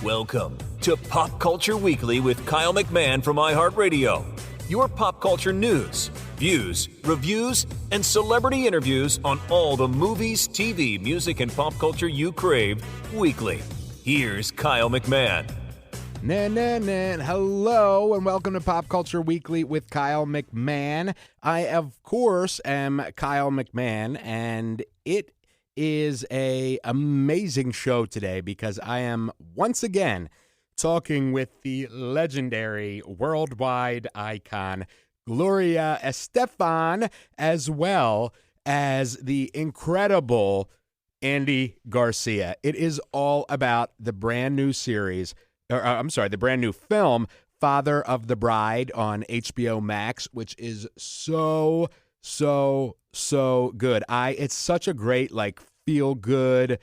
Welcome to Pop Culture Weekly with Kyle McMahon from iHeartRadio. Your pop culture news, views, reviews, and celebrity interviews on all the movies, TV, music, and pop culture you crave weekly. Here's Kyle McMahon. Hello, and welcome to Pop Culture Weekly with Kyle McMahon. I, of course, am Kyle McMahon, and it is an amazing show today because I am once again talking with the legendary worldwide icon Gloria Estefan, as well as the incredible Andy Garcia. It is all about the brand new series, the brand new film, Father of the Bride on HBO Max, which is so good. It's such a great, feel good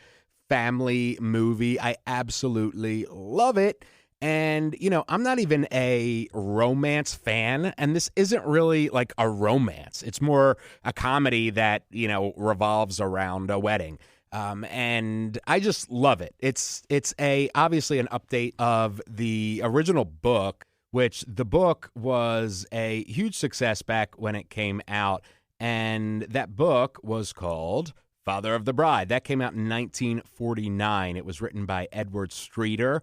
family movie. I absolutely love it. And, I'm not even a romance fan, and this isn't really like a romance. It's more a comedy that, revolves around a wedding. And I just love it. It's obviously an update of the original book, which the book was a huge success back when it came out. And that book was called Father of the Bride. That came out in 1949. It was written by Edward Streeter.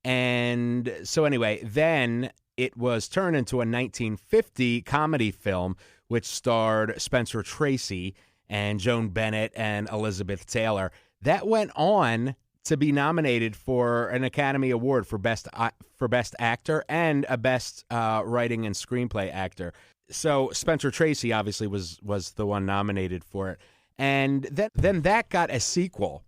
And so anyway, then it was turned into a 1950 comedy film, which starred Spencer Tracy and Joan Bennett and Elizabeth Taylor. That went on to be nominated for an Academy Award for Best Actor and a Best Writing and Screenplay Actor. So Spencer Tracy obviously was the one nominated for it. And then that got a sequel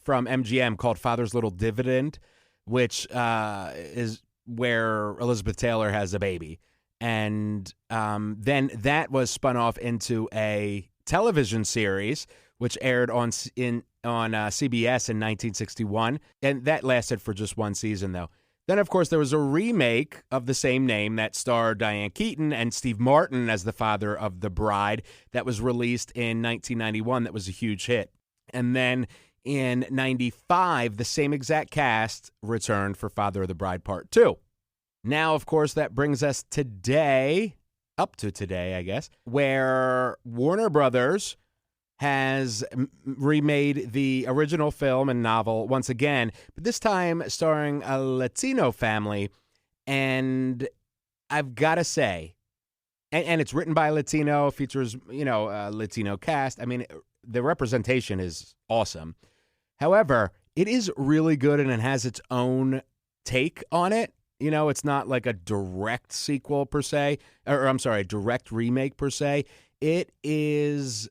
from MGM called Father's Little Dividend, which is where Elizabeth Taylor has a baby. And then that was spun off into a television series, which aired on CBS in 1961. And that lasted for just one season, though. Then, of course, there was a remake of the same name that starred Diane Keaton and Steve Martin as the father of the bride that was released in 1991. That was a huge hit. And then in 95, the same exact cast returned for Father of the Bride Part 2. Now, of course, that brings us up to today, I guess, where Warner Brothers has remade the original film and novel once again, but this time starring a Latino family. And I've got to say, and it's written by a Latino, features, a Latino cast. I mean, the representation is awesome. However, it is really good and it has its own take on it. It's not like a direct sequel per se, a direct remake per se. It is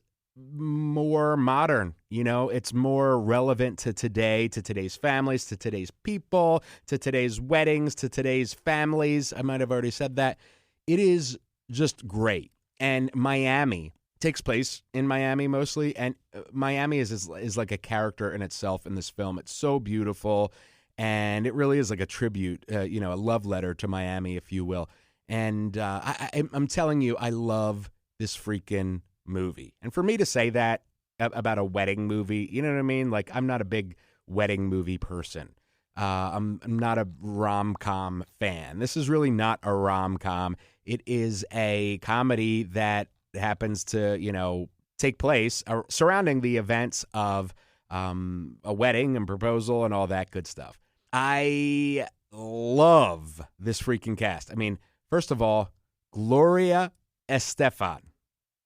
more modern, it's more relevant to today, to today's families, to today's people, to today's weddings, to today's families. I might have already said that. It is just great. And Miami takes place in Miami mostly, and Miami is like a character in itself in this film. It's so beautiful, and it really is like a tribute, a love letter to Miami, if you will. And I'm telling you, I love this freaking movie. And for me to say that about a wedding movie, you know what I mean? Like, I'm not a big wedding movie person. I'm not a rom-com fan. This is really not a rom-com. It is a comedy that happens to, take place surrounding the events of a wedding and proposal and all that good stuff. I love this freaking cast. I mean, first of all, Gloria Estefan.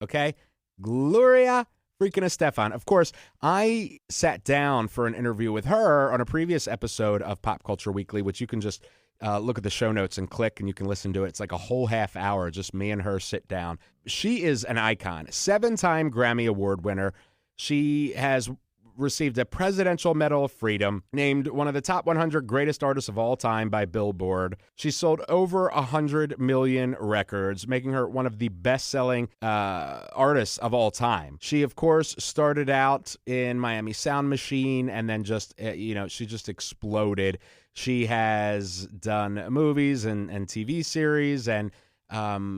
Okay? Gloria freaking Estefan. Of course, I sat down for an interview with her on a previous episode of Pop Culture Weekly, which you can just look at the show notes and click, and you can listen to it. It's like a whole half hour, just me and her sit down. She is an icon, 7-time Grammy Award winner. She has received a Presidential Medal of Freedom, named one of the top 100 greatest artists of all time by Billboard. She sold over 100 million records, making her one of the best-selling artists of all time. She, of course, started out in Miami Sound Machine, and then she just exploded. She has done movies and TV series, and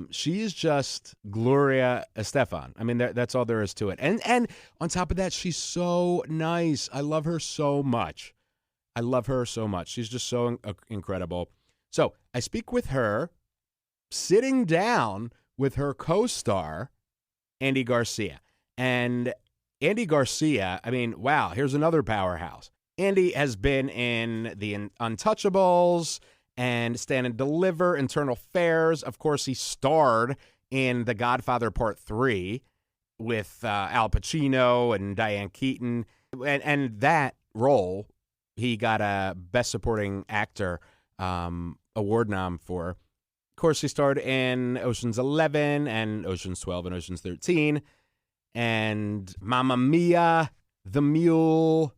she's just Gloria Estefan. I mean, that's all there is to it. And on top of that, she's so nice. I love her so much. I love her so much. She's just so incredible. So I speak with her, sitting down with her co-star, Andy Garcia. And Andy Garcia, I mean, wow, here's another powerhouse. Andy has been in The Untouchables and Stand and Deliver, Internal Affairs. Of course, he starred in The Godfather Part 3 with Al Pacino and Diane Keaton. And that role, he got a Best Supporting Actor award nom for. Of course, he starred in Ocean's 11 and Ocean's 12 and Ocean's 13. And Mamma Mia, The Mule.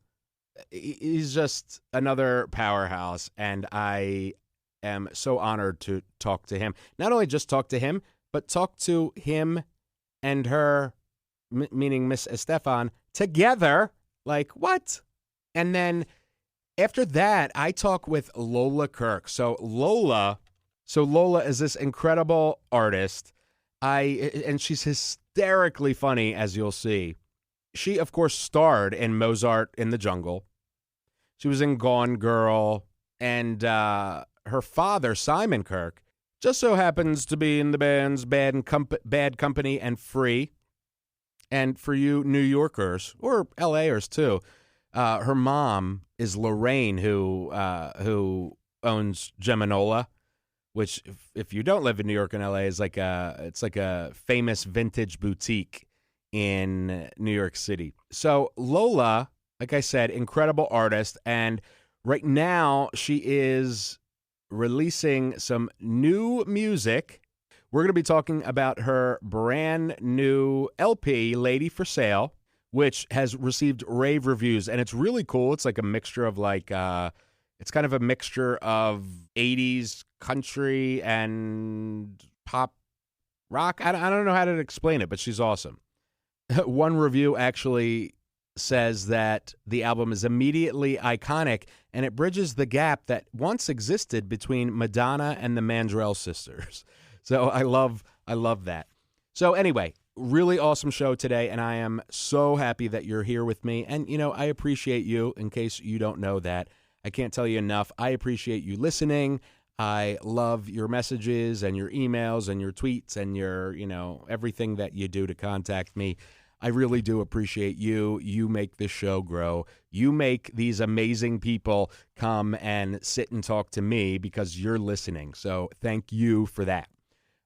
He's just another powerhouse, and I am so honored to talk to him. Not only just talk to him, but talk to him and her, meaning Miss Estefan, together. Like, what? And then after that, I talk with Lola Kirke. So Lola is this incredible artist. And she's hysterically funny, as you'll see. She, of course, starred in Mozart in the Jungle. She was in Gone Girl. And her father, Simon Kirke, just so happens to be in the bands Bad Company and Free. And for you New Yorkers, or LAers too, her mom is Lorraine, who owns Geminola, which, if you don't live in New York and LA, is like a famous vintage boutique in New York City. So Lola, like I said, incredible artist, and right now she is releasing some new music. We're going to be talking about her brand new LP, Lady for Sale, which has received rave reviews, and it's really cool. It's like a mixture of it's kind of a mixture of 80s country and pop rock. I don't know how to explain it, but she's awesome. One review actually says that the album is immediately iconic, and it bridges the gap that once existed between Madonna and the Mandrell sisters. So I love that. So anyway, really awesome show today, and I am so happy that you're here with me. And, I appreciate you, in case you don't know that. I can't tell you enough. I appreciate you listening. I love your messages and your emails and your tweets and your, everything that you do to contact me. I really do appreciate you. You make this show grow. You make these amazing people come and sit and talk to me because you're listening. So thank you for that.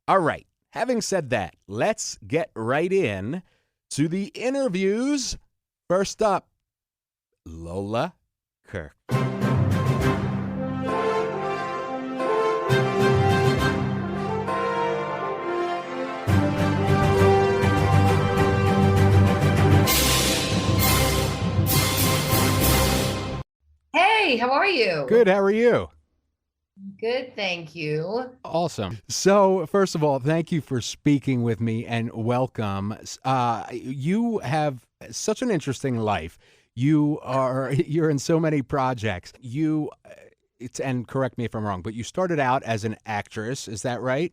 All right. Having said that, let's get right in to the interviews. First up, Lola Kirke. Hey, how are you? Good. How are you? Good, thank you. Awesome. So, first of all, thank you for speaking with me and welcome. You have such an interesting life. You're in so many projects. And correct me if I'm wrong, but you started out as an actress. Is that right?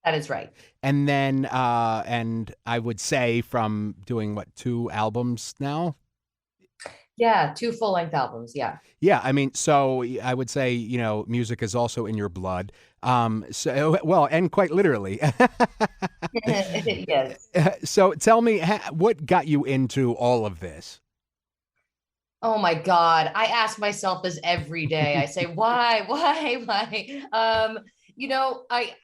That is right. And then, and I would say from doing 2 albums now? Yeah, 2 full-length albums, yeah. Yeah, I mean, so I would say, music is also in your blood. And quite literally. Yes. So tell me, what got you into all of this? Oh my God. I ask myself this every day. I say, why?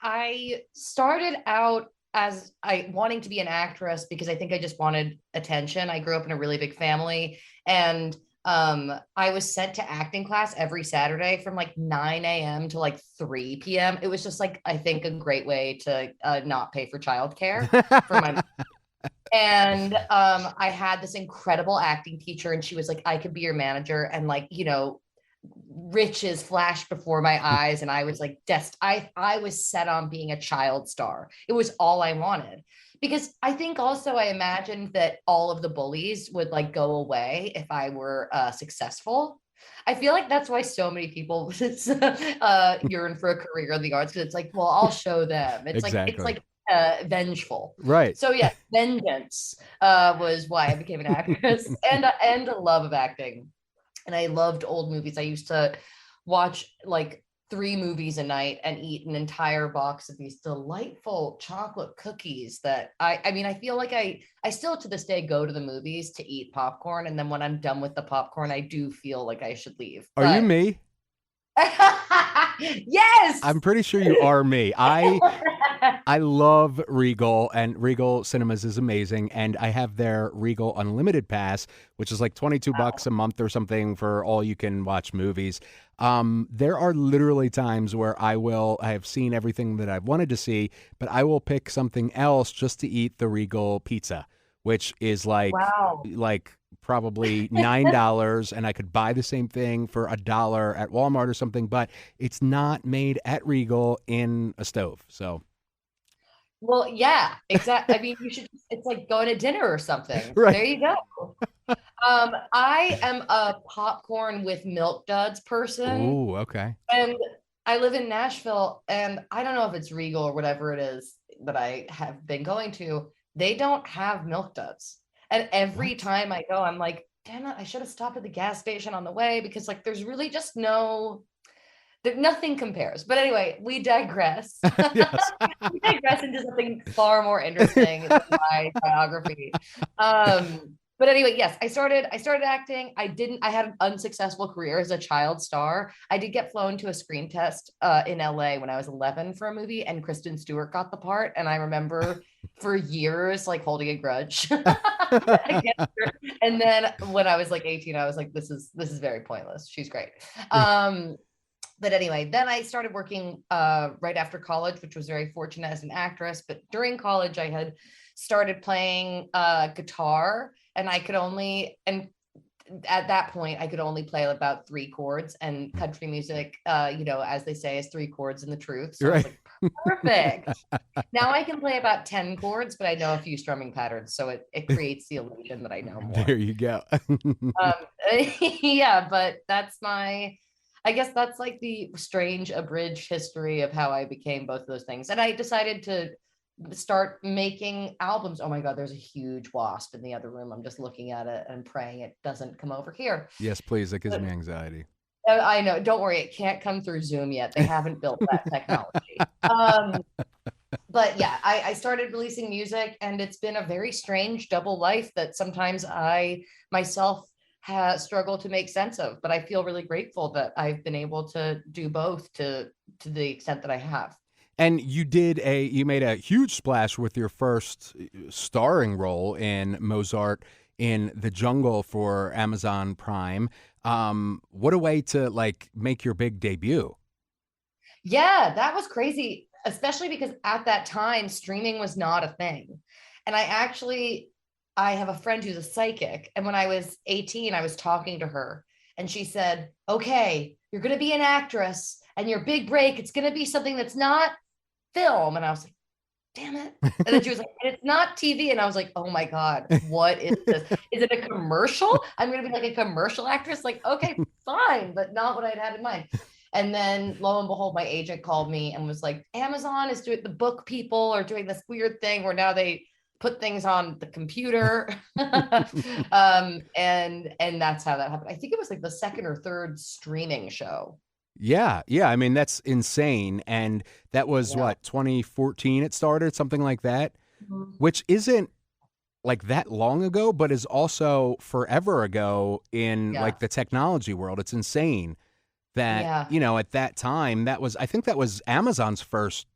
I started out as wanting to be an actress because I think I just wanted attention. I grew up in a really big family, and I was sent to acting class every Saturday from 9 a.m. to 3 p.m. It was just I think a great way to not pay for childcare for my and I had this incredible acting teacher, and she was like, I could be your manager, and riches flashed before my eyes, and I was I was set on being a child star. It was all I wanted, because I think also I imagined that all of the bullies would go away if I were successful. I feel like that's why so many people yearn for a career in the arts, because it's well, I'll show them. It's exactly. It's vengeful, right? So yeah, vengeance was why I became an actress and a love of acting. and I loved old movies. I used to watch like 3 movies a night and eat an entire box of these delightful chocolate cookies that I mean, I feel like I still to this day go to the movies to eat popcorn. And then when I'm done with the popcorn, I do feel like I should leave. Are you me? Yes. I'm pretty sure you are me. I love Regal, and Regal Cinemas is amazing. And I have their Regal Unlimited Pass, which is like $22 a month or something for all you can watch movies. There are literally times where I have seen everything that I've wanted to see, but I will pick something else just to eat the Regal pizza, which is like probably $9, and I could buy the same thing for $1 at Walmart or something, but it's not made at Regal in a stove. So, well, yeah, exactly. I mean, you should. It's like going to dinner or something. Right. There you go. I am a popcorn with milk duds person. Ooh, okay. And I live in Nashville, and I don't know if it's Regal or whatever it is that I have been going to. They don't have milk duds. And every time I go, I'm like, damn it, I should have stopped at the gas station on the way, because like there's really just nothing compares. But anyway, we digress. Yes. We digress into something far more interesting than my biography. But anyway, yes, I started acting. I had an unsuccessful career as a child star. I did get flown to a screen test in LA when I was 11 for a movie, and Kristen Stewart got the part. And I remember for years like holding a grudge against her. And then when I was like 18, I was like, this is very pointless. She's great. But anyway, then I started working right after college, which was very fortunate as an actress. But during college, I had started playing guitar, and at that point, I could only play about 3 chords, and country music, as they say, is 3 chords and the truth. So right. I was like, perfect. Now I can play about 10 chords, but I know a few strumming patterns. So it creates the illusion that I know more. There you go. Yeah, but I guess that's like the strange abridged history of how I became both of those things. And I decided to start making albums. Oh my God, there's a huge wasp in the other room. I'm just looking at it and praying it doesn't come over here. Yes, please. That gives me anxiety. I know. Don't worry. It can't come through Zoom yet. They haven't built that technology. But yeah, I started releasing music, and it's been a very strange double life that sometimes I myself has struggled to make sense of, but I feel really grateful that I've been able to do both to the extent that I have. And you made a huge splash with your first starring role in Mozart in the Jungle for Amazon Prime. What a way to like make your big debut. Yeah, that was crazy, especially because at that time streaming was not a thing. And I have a friend who's a psychic, and when I was 18, I was talking to her, and she said, okay, you're going to be an actress, and your big break, it's going to be something that's not film. And I was like, damn it. And then she was like, it's not TV. And I was like, oh my God, what is this? Is it a commercial? I'm going to be like a commercial actress? Like, okay, fine, but not what I'd had in mind. And then lo and behold, my agent called me and was like, Amazon is doing, the book people are doing this weird thing where now they put things on the computer. And that's how that happened. I think it was like the second or third streaming show. Yeah. I mean, that's insane. And that was what, 2014 it started, something like that, which isn't like that long ago, but is also forever ago in like the technology world. It's insane that, at that time, I think that was Amazon's first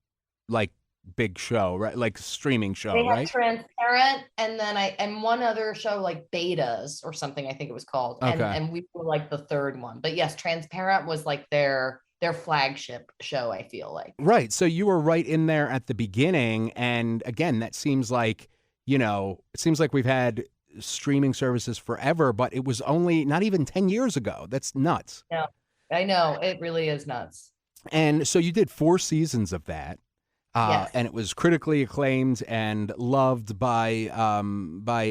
like big show, right? Like streaming show, they had right? Transparent, and then and one other show like Betas or something, I think it was called. Okay. And we were like the third one. But yes, Transparent was like their flagship show, I feel like. Right. So you were right in there at the beginning. And again, that seems like, it seems like we've had streaming services forever, but it was only not even 10 years ago. That's nuts. No, I know. It really is nuts. And so you did 4 seasons of that. Yes. And it was critically acclaimed and loved by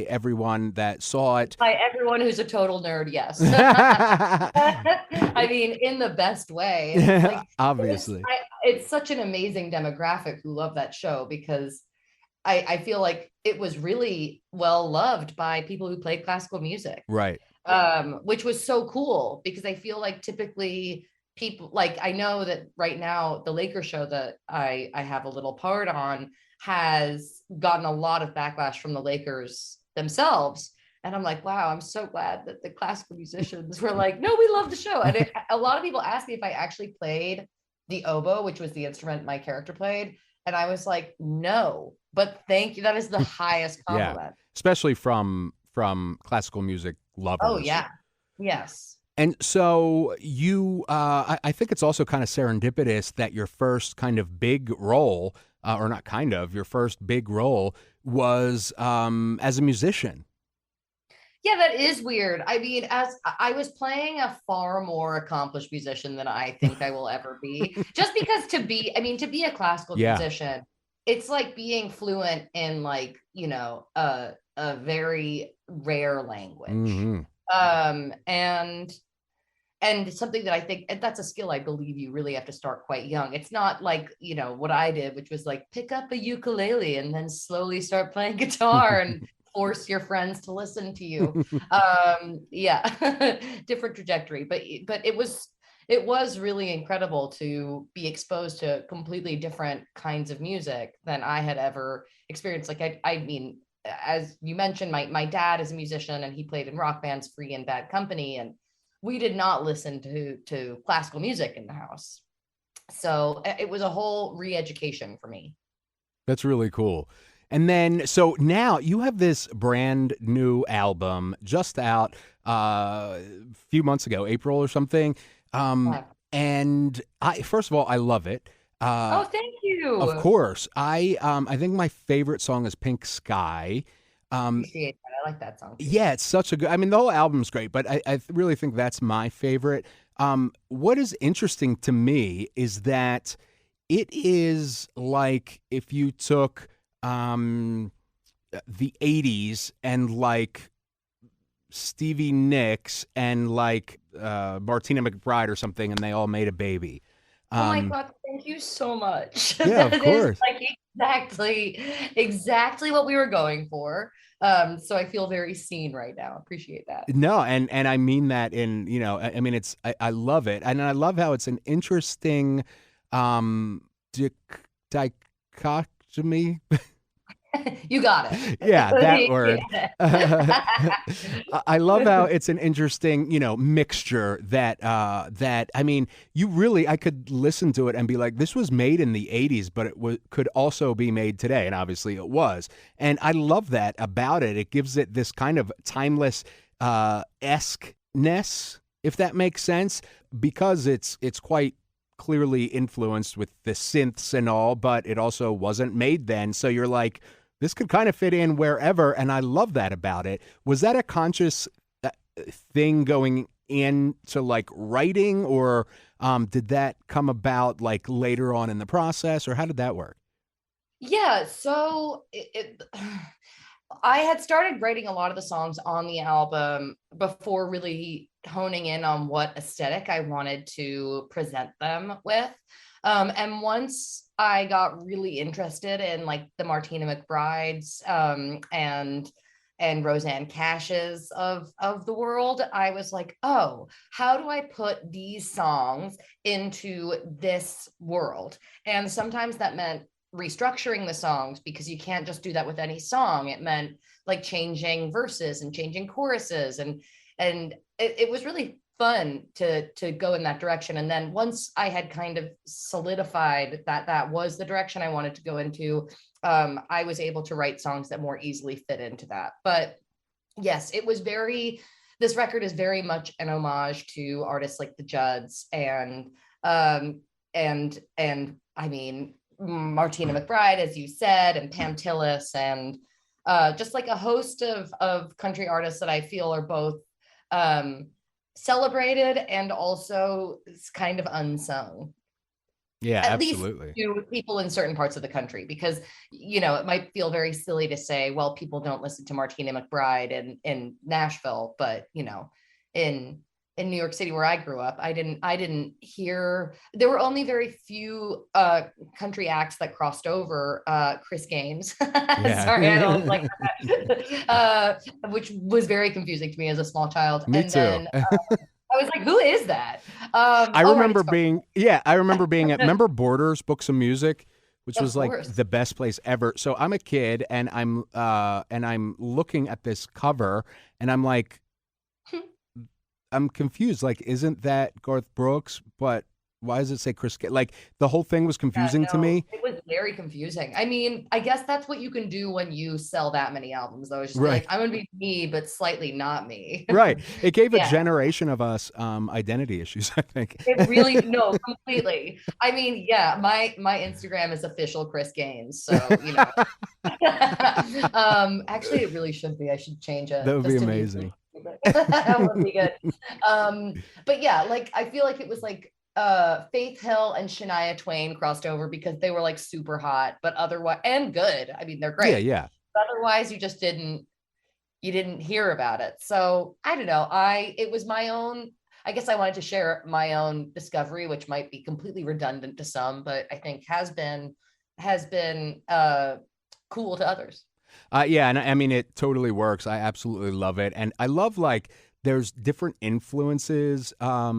everyone that saw it. By everyone who's a total nerd, yes. I mean, in the best way. Like, obviously. It's such an amazing demographic who love that show, because I feel like it was really well loved by people who played classical music. Right. which was so cool because I feel like typically people, like, I know that right now the Lakers show that I have a little part on has gotten a lot of backlash from the Lakers themselves. And I'm like, wow, I'm so glad that the classical musicians were like, no, we love the show. And a lot of people asked me if I actually played the oboe, which was the instrument my character played. And I was like, no, but thank you. That is the highest Yeah, compliment. especially from classical music Oh, lovers. yeah. Yes. And so you, I think it's also kind of serendipitous that your first kind of big role, or not kind of, your first big role was as a musician. Yeah, that is weird. I mean, as I was playing a far more accomplished musician than I think I will ever be, just because to be a classical Yeah. musician, it's like being fluent in like, a very rare language. Mm-hmm. And something that I think, and that's a skill I believe you really have to start quite young. It's not like, what I did, which was like pick up a ukulele and then slowly start playing guitar and force your friends to listen to you. Yeah, different trajectory, but it was really incredible to be exposed to completely different kinds of music than I had ever experienced. Like, I mean, as you mentioned, my dad is a musician and he played in rock bands, Free and Bad Company, and we did not listen to classical music in the house. So it was a whole re-education for me. That's really cool. And then, so now you have this brand new album just out a few months ago, April or something. Yeah. And first of all, I love it. Oh, thank you. Of course, I think my favorite song is Pink Sky. Appreciate that. I like that song too. Yeah, it's such a good. I mean, the whole album's great, but I really think that's my favorite. What is interesting to me is that it is like if you took the '80s and like Stevie Nicks and like Martina McBride or something, and they all made a baby. Oh my God, thank you so much. Yeah, of That is course. like exactly what we were going for. So I feel very seen right now. Appreciate that. No, and I mean that in, I mean, I love it. And I love how it's an interesting dichotomy. You got it. Yeah, that word. Yeah. I love how it's an interesting, mixture that I mean, I could listen to it and be like, this was made in the '80s, but could also be made today, and obviously it was. And I love that about it. It gives it this kind of timeless esque-ness, if that makes sense, because it's quite clearly influenced with the synths and all, but it also wasn't made then. So you're like, this could kind of fit in wherever, and I love that about it. Was that a conscious thing going into like writing, or did that come about like later on in the process, or how did that work? Yeah, so I had started writing a lot of the songs on the album before really honing in on what aesthetic I wanted to present them with. And once I got really interested in like the Martina McBrides and Roseanne Cash's of the world, I was like, oh, how do I put these songs into this world? And sometimes that meant restructuring the songs, because you can't just do that with any song. It meant like changing verses and changing choruses, and it was really fun to go in that direction. And then once I had kind of solidified that was the direction I wanted to go into, I was able to write songs that more easily fit into that. But yes, this record is very much an homage to artists like the Judds and I mean Martina McBride, as you said, and Pam Tillis, and just like a host of country artists that I feel are both celebrated and also kind of unsung. Yeah, At absolutely. least to people in certain parts of the country, because it might feel very silly to say, well, people don't listen to Martina McBride in Nashville, but in in New York City where I grew up. I didn't hear, there were only very few country acts that crossed over. Chris Gaines. Yeah. Sorry, I don't like that. Which was very confusing to me as a small child. Me And too. then I was like, who is that? I All right, remember it's being, I remember being at, remember Borders Books of Music, which Of was like course. the best place ever. So I'm a kid and I'm looking at this cover and I'm like, I'm confused. Like, isn't that Garth Brooks? But why does it say Chris? Like, the whole thing was confusing to No, me. it was very confusing. I mean, I guess that's what you can do when you sell that many albums, though. It's just be Right. like, I'm gonna be me, but slightly not me. Right. It gave a Yeah. generation of us identity issues, I think. It really, no, completely. I mean, yeah, my Instagram is official Chris Gaines, so you know. Actually, it really should be. I should change it. That would be just to amazing. that would be good. But yeah, like I feel like it was like Faith Hill and Shania Twain crossed over because they were like super hot, but otherwise and good. I mean, they're great. Yeah, yeah. But otherwise, you didn't hear about it. So I don't know. It was my own. I guess I wanted to share my own discovery, which might be completely redundant to some, but I think has been cool to others. Yeah, and I mean it totally works. I absolutely love it, and I love like there's different influences for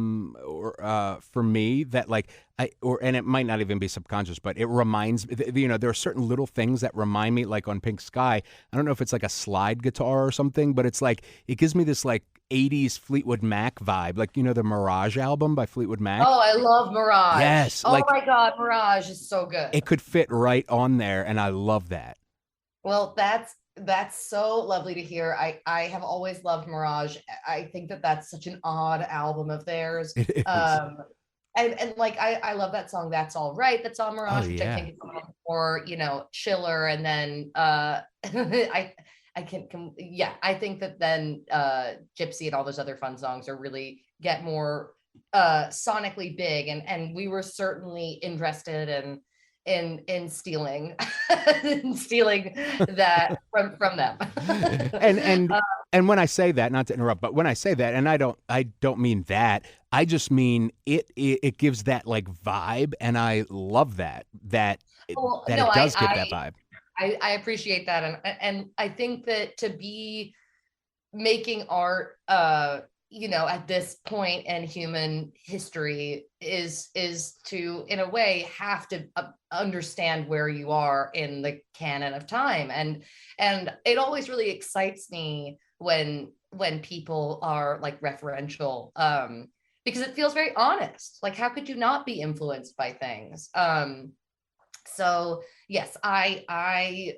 me that like and it might not even be subconscious, but it reminds you know there are certain little things that remind me like on Pink Sky. I don't know if it's like a slide guitar or something, but it's like it gives me this like 80s Fleetwood Mac vibe, like you know the Mirage album by Fleetwood Mac. Oh, I love Mirage. Yes, Oh like my God, Mirage is so good. it could fit right on there, and I love that. Well, that's so lovely to hear. I have always loved Mirage. I think that that's such an odd album of theirs. It is. And like I love that song That's All Right. That's on Mirage, Oh, which yeah. I think is a little more, you know, chiller. And then I I think that then Gypsy and all those other fun songs are really get more sonically big, and we were certainly interested in stealing in stealing that from them. and and when I say that, not to interrupt, but when I say that, and I don't mean that, I just mean it gives that like vibe, and I love that Well, that no, it does give that vibe. I appreciate that, and I think that to be making art you know at this point in human history is to in a way have to understand where you are in the canon of time, and it always really excites me when people are like referential, because it feels very honest. Like how could you not be influenced by things? So yes, I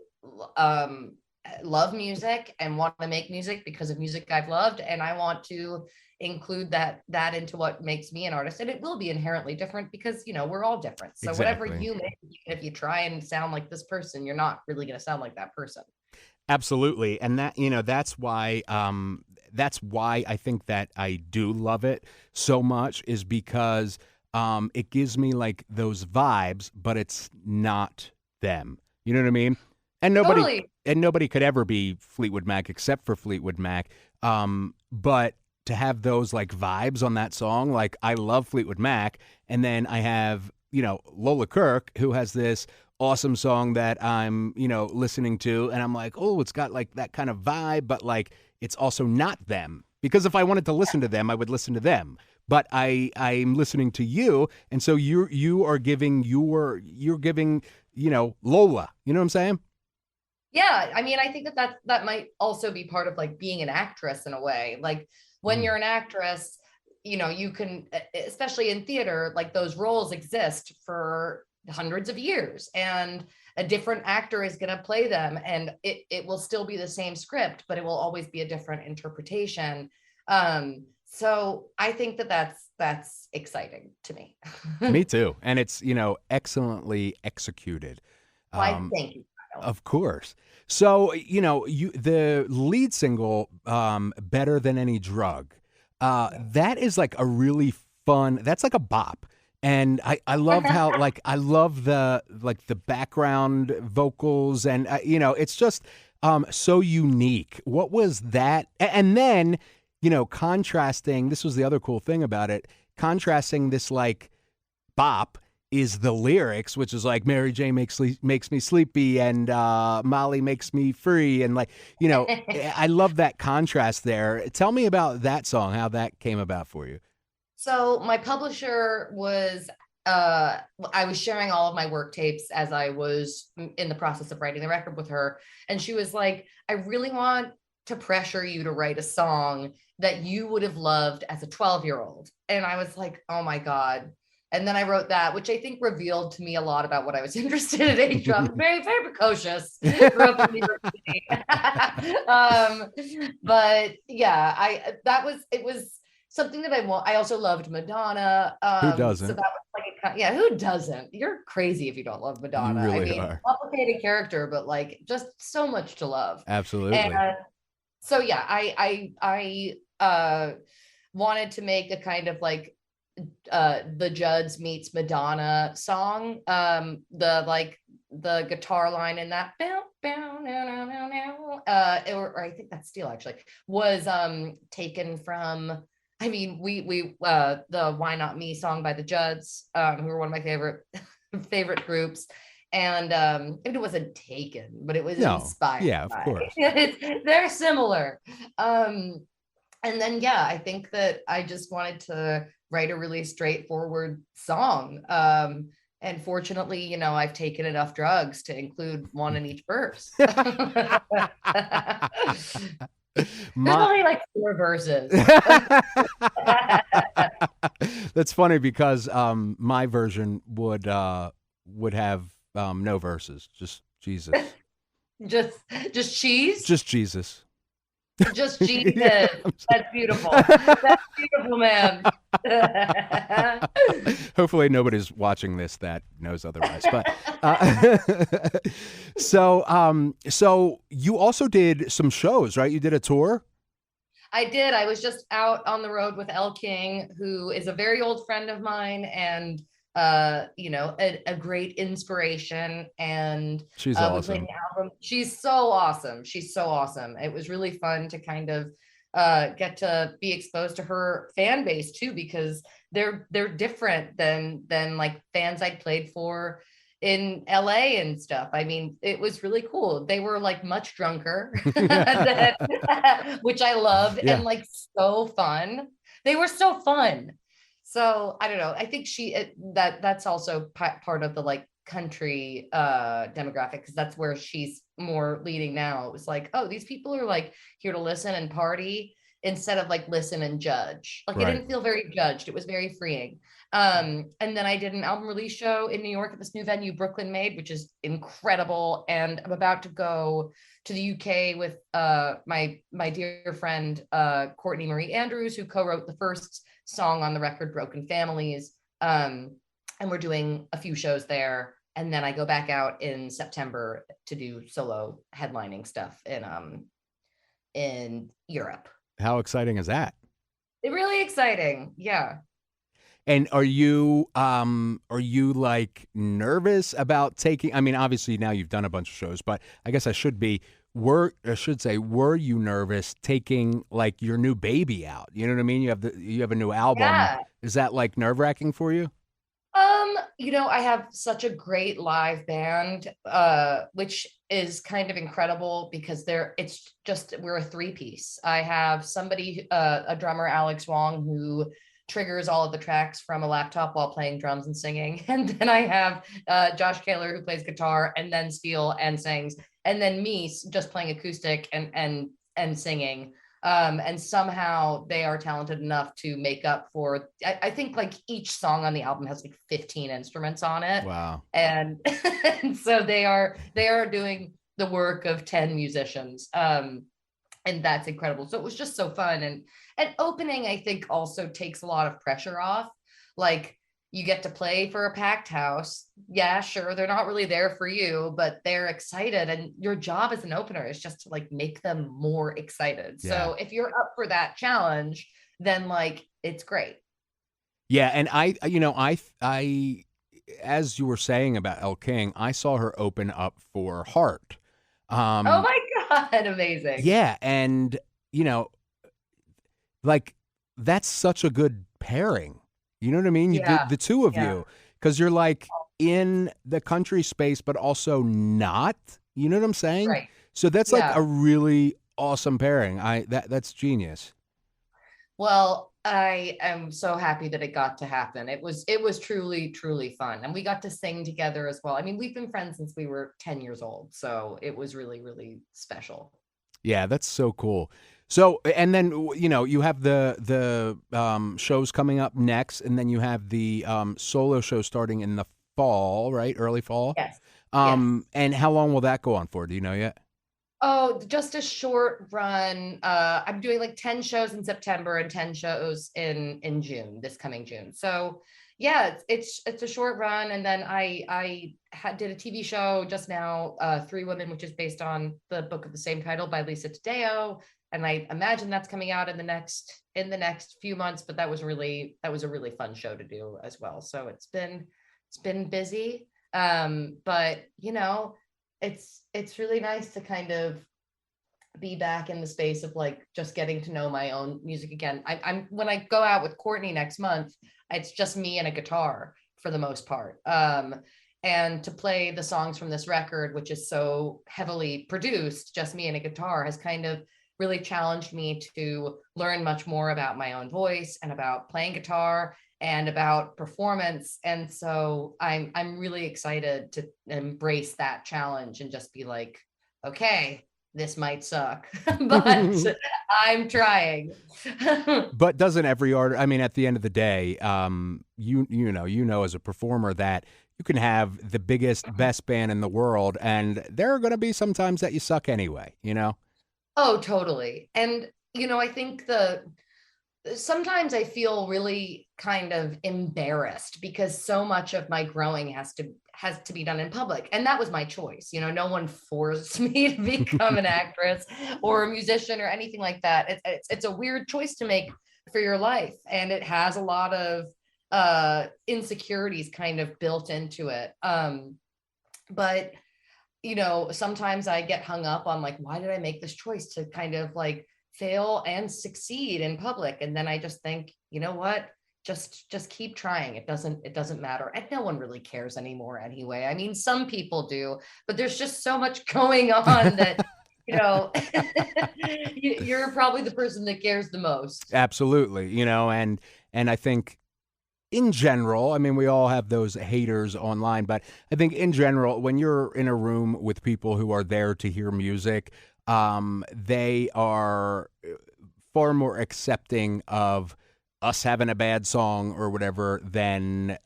love music and want to make music because of music I've loved, and I want to include that into what makes me an artist. And it will be inherently different because you know we're all different. So whatever Exactly. you make, if you try and sound like this person, you're not really going to sound like that person. Absolutely, and that you know that's why I think that I do love it so much is because it gives me like those vibes, but it's not them. You know what I mean? And Totally. nobody could ever be Fleetwood Mac except for Fleetwood Mac. But to have those like vibes on that song, like I love Fleetwood Mac, and then I have you know Lola Kirke who has this awesome song that I'm you know listening to, and I'm like, oh, it's got like that kind of vibe, but like it's also not them. Because if I wanted to listen to them, I would listen to them. But I'm listening to you, and so you are giving you're giving you know Lola. You know what I'm saying? Yeah, I mean, I think that might also be part of like being an actress in a way. Like when Mm. you're an actress, you know, you can, especially in theater, like those roles exist for hundreds of years, and a different actor is going to play them, and it will still be the same script, but it will always be a different interpretation. So I think that's exciting to me. Me too, and it's you know excellently executed. Why, thank you, Kyle. Of course. So, you know, the lead single, Better Than Any Drug, that is like a really fun, that's like a bop. And I love how, like, I love the background vocals and, you know, it's just so unique. What was that? And then, contrasting, this was the other cool thing about it, contrasting this like bop is the lyrics, which is like Mary J makes me sleepy and Molly makes me free. And like, I love that contrast there. Tell me about that song, how that came about for you. So my publisher was, I was sharing all of my work tapes as I was in the process of writing the record with her. And she was like, I really want to pressure you to write a song that you would have loved as a 12-year-old. And I was like, oh my God. And then I wrote that, which I think revealed to me a lot about what I was interested in at age. I'm very, very precocious. Grew up in New York City. But yeah, it was something that I want. I also loved Madonna. Who doesn't? So that was like, who doesn't? You're crazy if you don't love Madonna. You really are. Complicated character, but like just so much to love. Absolutely. And so yeah, I wanted to make a kind of like the Judds meets Madonna song. The guitar line in that or I think that's Steel actually was taken from, I mean, we the Why Not Me song by the Judds, who are one of my favorite groups. And it wasn't taken, but it was inspired. Yeah, of course. They're similar. And then, yeah, I think that I just wanted to write a really straightforward song. And fortunately, I've taken enough drugs to include one in each verse. There's only like 4 verses. That's funny because my version would have no verses, just Jesus. just cheese? Just Jesus. Just Jesus. Yeah, that's beautiful. That's beautiful, man. Hopefully nobody's watching this that knows otherwise. But so you also did some shows, right? You did a tour? I did. I was just out on the road with Elle King, who is a very old friend of mine and a great inspiration. And she's awesome. She's so awesome. She's so awesome. It was really fun to kind of get to be exposed to her fan base too, because they're different than like fans I'd played for in LA and stuff. I mean, it was really cool. They were like much drunker, which I loved, and like so fun. They were so fun. So I don't know. I think that's also part of the like country demographic, because that's where she's more leading now. It was like, oh, these people are like here to listen and party instead of like listen and judge. Like I didn't feel very judged. It was very freeing. And then I did an album release show in New York at this new venue Brooklyn made, which is incredible. And I'm about to go to the UK with my dear friend Courtney Marie Andrews, who co-wrote the first song on the record, Broken Families. And we're doing a few shows there. And then I go back out in September to do solo headlining stuff in Europe. How exciting is that? Really exciting. Yeah. And are you like nervous about taking, I mean, obviously now you've done a bunch of shows, but I guess were you nervous taking like your new baby out? You know what I mean? You have a new album. Yeah. Is that like nerve-wracking for you? I have such a great live band, which is kind of incredible because we're a 3-piece. I have somebody, a drummer, Alex Wong, who triggers all of the tracks from a laptop while playing drums and singing. And then I have Josh Kaler, who plays guitar and then steel and sings. And then me just playing acoustic and singing. And somehow they are talented enough to make up for, I think like each song on the album has like 15 instruments on it. Wow. And so they are doing the work of 10 musicians. And that's incredible. So it was just so fun. And opening, I think, also takes a lot of pressure off. Like, you get to play for a packed house. Yeah, sure, they're not really there for you, but they're excited. And your job as an opener is just to like make them more excited. Yeah. So if you're up for that challenge, then like it's great. Yeah, and I as you were saying about Elle King, I saw her open up for Heart. Oh my God, amazing. Yeah, and like that's such a good pairing. You know what I mean? Yeah. The two of Yeah. you, because you're like in the country space, but also not. You know what I'm saying? Right. So that's like Yeah. a really awesome pairing. That's genius. Well, I am so happy that it got to happen. It was truly, truly fun. And we got to sing together as well. I mean, we've been friends since we were 10 years old. So it was really, really special. Yeah, that's so cool. So, and then you have the shows coming up next, and then you have the solo show starting in the fall, right? Early fall. Yes. Yes. And how long will that go on for? Do you know yet? Oh, just a short run. I'm doing like 10 shows in September and 10 shows in June, this coming June. So yeah, it's a short run. And then I did a TV show just now, Three Women, which is based on the book of the same title by Lisa Taddeo. And I imagine that's coming out in the next few months, but that was a really fun show to do as well. So it's been busy. But it's really nice to kind of be back in the space of like just getting to know my own music again. I'm when I go out with Courtney next month, it's just me and a guitar for the most part. And to play the songs from this record, which is so heavily produced, just me and a guitar, has kind of really challenged me to learn much more about my own voice and about playing guitar and about performance. And so I'm really excited to embrace that challenge and just be like, okay, this might suck, but I'm trying. But doesn't every artist? I mean, at the end of the day, you know, as a performer that you can have the biggest, best band in the world, and there are going to be some times that you suck anyway. You know. Oh, totally. And I think sometimes I feel really kind of embarrassed because so much of my growing has to be done in public. And that was my choice. No one forced me to become an actress or a musician or anything like that. It's a weird choice to make for your life. And it has a lot of insecurities kind of built into it. But sometimes I get hung up on like, why did I make this choice to kind of like fail and succeed in public? And then I just think, you know what? Just keep trying. It doesn't matter. And no one really cares anymore anyway. I mean, some people do, but there's just so much going on that, you're probably the person that cares the most. Absolutely. And I think in general, I mean, we all have those haters online, but I think in general, when you're in a room with people who are there to hear music, they are far more accepting of us having a bad song or whatever than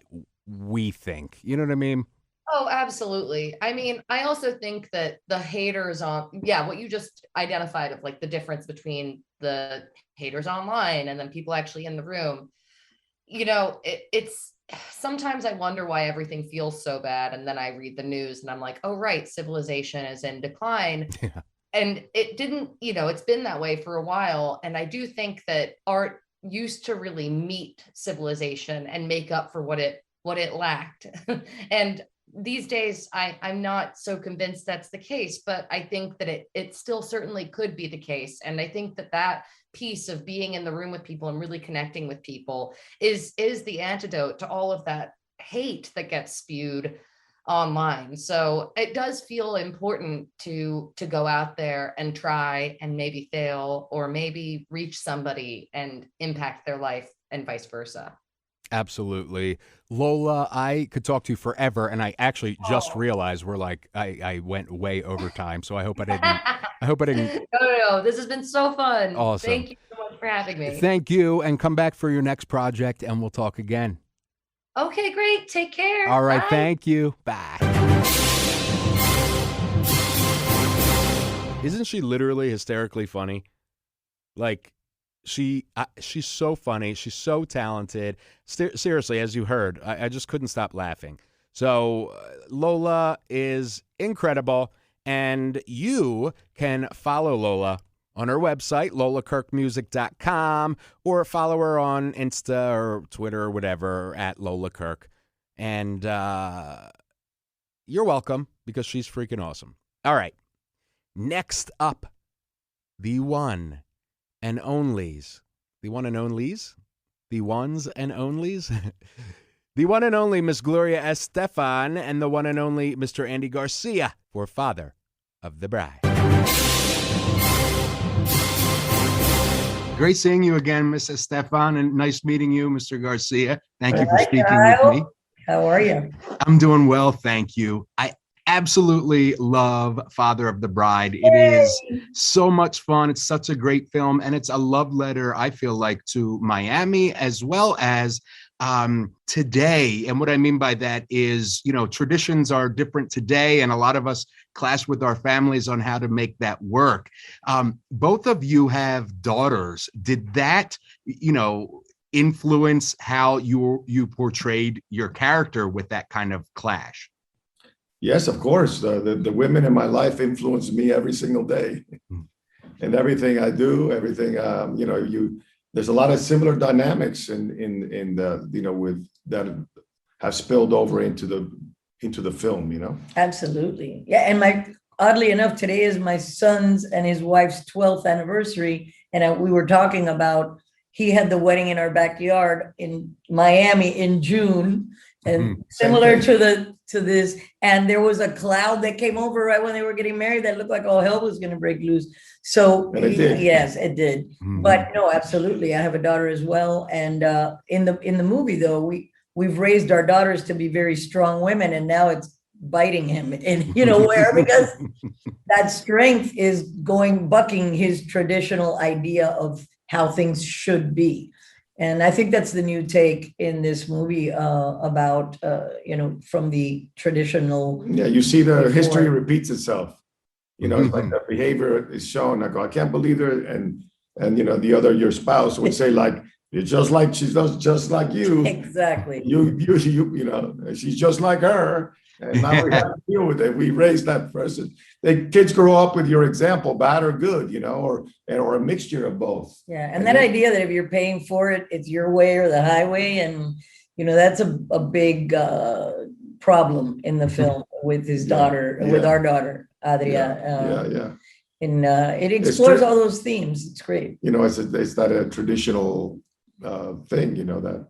we think. You know what I mean? Oh, absolutely. I mean, I also think that the haters what you just identified of like the difference between the haters online and then people actually in the room, it's sometimes I wonder why everything feels so bad. And then I read the news and I'm like, oh, right, civilization is in decline. Yeah. And it didn't, it's been that way for a while. And I do think that art used to really meet civilization and make up for what it lacked. And these days I'm not so convinced that's the case, but I think that it still certainly could be the case. And I think that piece of being in the room with people and really connecting with people is the antidote to all of that hate that gets spewed online. So it does feel important to go out there and try and maybe fail or maybe reach somebody and impact their life and vice versa. Absolutely. Lola, I could talk to you forever, and I actually just realized we're like I went way over time, so I hope I didn't. No, this has been so fun. Awesome. Thank you so much for having me. Thank you, and come back for your next project and we'll talk again. Okay, great. Take care. All right, Bye. thank you. Bye. Isn't she literally hysterically funny? Like she's so funny. She's so talented. Seriously, as you heard, I just couldn't stop laughing. So Lola is incredible, and you can follow Lola on her website, lolakirkmusic.com, or follow her on Insta or Twitter or whatever at Lola Kirke. And you're welcome because she's freaking awesome. All right. Next up, the one and only's the one and onlys, the ones and onlys, the one and only Miss Gloria Estefan, and the one and only Mr. Andy Garcia for Father of the Bride. Great seeing you again, Miss Estefan, and nice meeting you, Mr. Garcia. Thank you for speaking with me. How are you? I'm doing well, thank you. I absolutely love Father of the Bride. It is so much fun. It's such a great film, and it's a love letter, I feel like, to Miami as well as today. And what I mean by that is, you know, traditions are different today, and a lot of us clash with our families on how to make that work. Both of you have daughters. Did that, you know, influence how you portrayed your character with that kind of clash? Yes, of course. The women in my life influence me every single day, and everything I do, everything. You know, there's a lot of similar dynamics in the, you know, with that have spilled over into the film. You know, Absolutely. Yeah. And oddly enough, today is my son's and his wife's 12th anniversary. And we were talking about, he had the wedding in our backyard in Miami in June, and similar to this. And there was a cloud that came over right when they were getting married that looked like all hell was going to break loose. So and it did. Yes, it did. But no, absolutely. I have a daughter as well. And in the movie, though, we've raised our daughters to be very strong women, and now it's biting him in, you know, where, because that strength is bucking his traditional idea of how things should be. And I think that's the new take in this movie about, you know, from the traditional. Yeah, you see the history repeats itself. You know, it's like the behavior is shown. I go, I can't believe her. And you know, your spouse would say, like, you're just like, she's just like you. Exactly. You know, she's just like her. And now we have to deal with it. We raise that person. The kids grow up with your example, bad or good, you know, or a mixture of both. Yeah, and that idea that if you're paying for it, it's your way or the highway, and you know that's a big problem in the film with his daughter, with our daughter Adria. And it explores all those themes. It's great. You know, it's not a traditional thing, you know, that.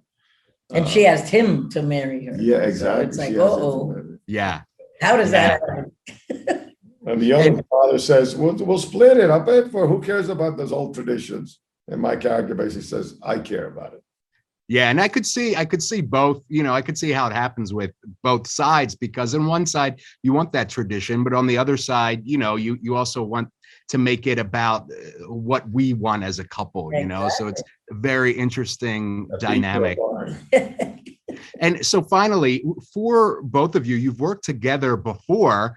And she asked him to marry her. Yeah, exactly. So it's like, yeah. How does that happen? And the young father says, we'll split it. I'll pay for it. Who cares about those old traditions? And my character basically says, I care about it. Yeah, and I could see both, you know, I could see how it happens with both sides, because on one side you want that tradition, but on the other side, you know, you also want to make it about what we want as a couple, you know, so it's a very interesting dynamic. And so finally, for both of you, you've worked together before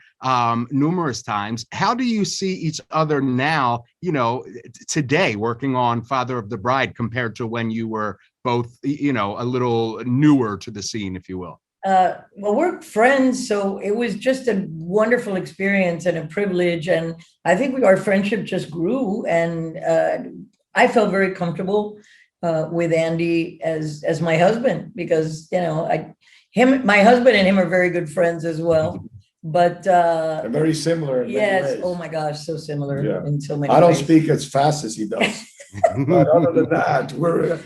numerous times. How do you see each other now, you know, today working on Father of the Bride compared to when you were both, you know, a little newer to the scene, if you will? Well, we're friends, so it was just a wonderful experience and a privilege. And I think our friendship just grew, and I felt very comfortable with Andy as my husband, because, you know, my husband and him are very good friends as well. But they're very similar. Yes. Oh my gosh, so similar in so many I don't ways. speak as fast as he does. But other than that,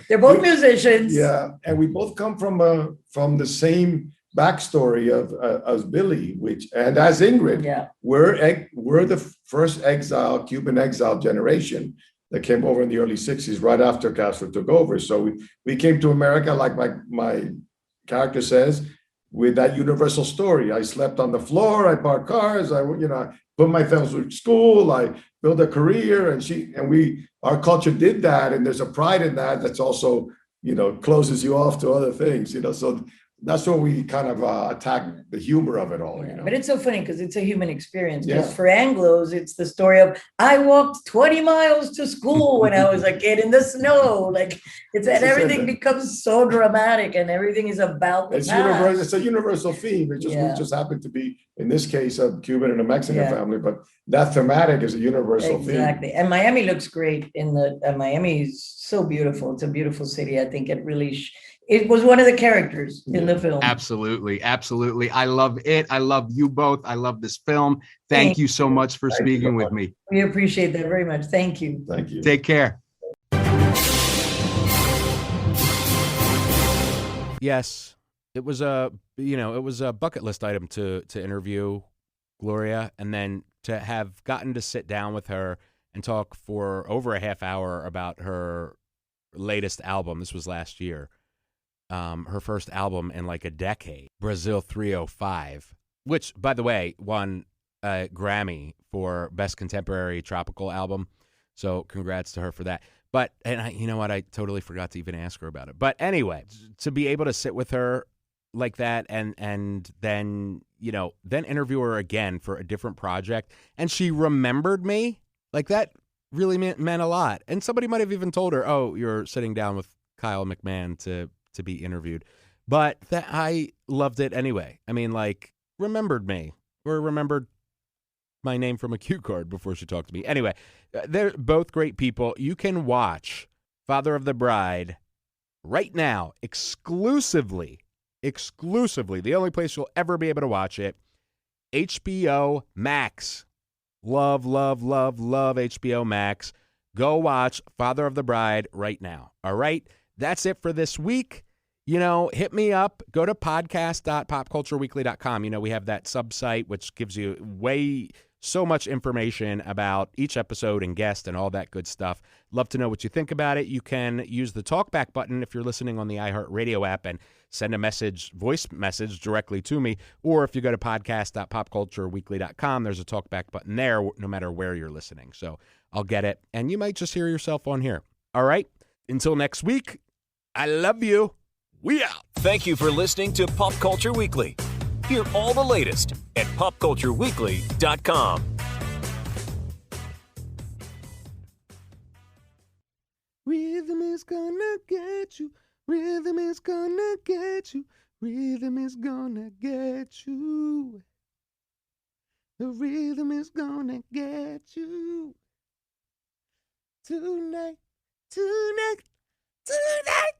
they're both musicians. Yeah, and we both come from the same backstory of as Billy, and as Ingrid. Yeah, we're the first Cuban exile generation that came over in the early 60s, right after Castro took over. So we came to America, like my character says, with that universal story. I slept on the floor, I parked cars, I put my family through school, I built a career, and our culture did that, and there's a pride in that that's also, you know, closes you off to other things, you know. So that's where we kind of attack the humor of it all, you know. But it's so funny because it's a human experience. Because for Anglos, it's the story of, I walked 20 miles to school when I was a kid in the snow. Like and everything becomes so dramatic, and everything is about the past. It's a universal theme. We just happen to be, in this case, a Cuban and a Mexican family, but that thematic is a universal theme. Exactly. And Miami looks great Miami is so beautiful. It's a beautiful city. I think it really it was one of the characters in the film. Absolutely. Absolutely. I love it. I love you both. I love this film. Thank you so much for speaking with me. We appreciate that very much. Thank you. Thank you. Take care. Yes, it was a bucket list item to interview Gloria, and then to have gotten to sit down with her and talk for over a half hour about her latest album. This was last year. Her first album in like a decade, Brazil 305, which, by the way, won a Grammy for Best Contemporary Tropical Album. So congrats to her for that. But, you know what? I totally forgot to even ask her about it. But anyway, to be able to sit with her like that and then, then interview her again for a different project. And she remembered me. Like, that really meant a lot. And somebody might have even told her, oh, you're sitting down with Kyle McMahon to be interviewed. But that I loved it anyway. I mean, like, remembered me or remembered my name from a cue card before she talked to me. Anyway, they're both great people. You can watch Father of the Bride right now, exclusively, the only place you'll ever be able to watch it, HBO Max. Love HBO Max. Go watch Father of the Bride right now. All right? That's it for this week. Hit me up. Go to podcast.popcultureweekly.com. We have that sub-site, which gives you so much information about each episode and guest and all that good stuff. Love to know what you think about it. You can use the talkback button if you're listening on the iHeartRadio app and send a voice message directly to me. Or if you go to podcast.popcultureweekly.com, there's a talkback button there, no matter where you're listening. So I'll get it. And you might just hear yourself on here. All right. Until next week, I love you. We out. Thank you for listening to Pop Culture Weekly. Hear all the latest at popcultureweekly.com. Rhythm is gonna get you. Rhythm is gonna get you. Rhythm is gonna get you. The rhythm is gonna get you. Tonight, tonight, tonight.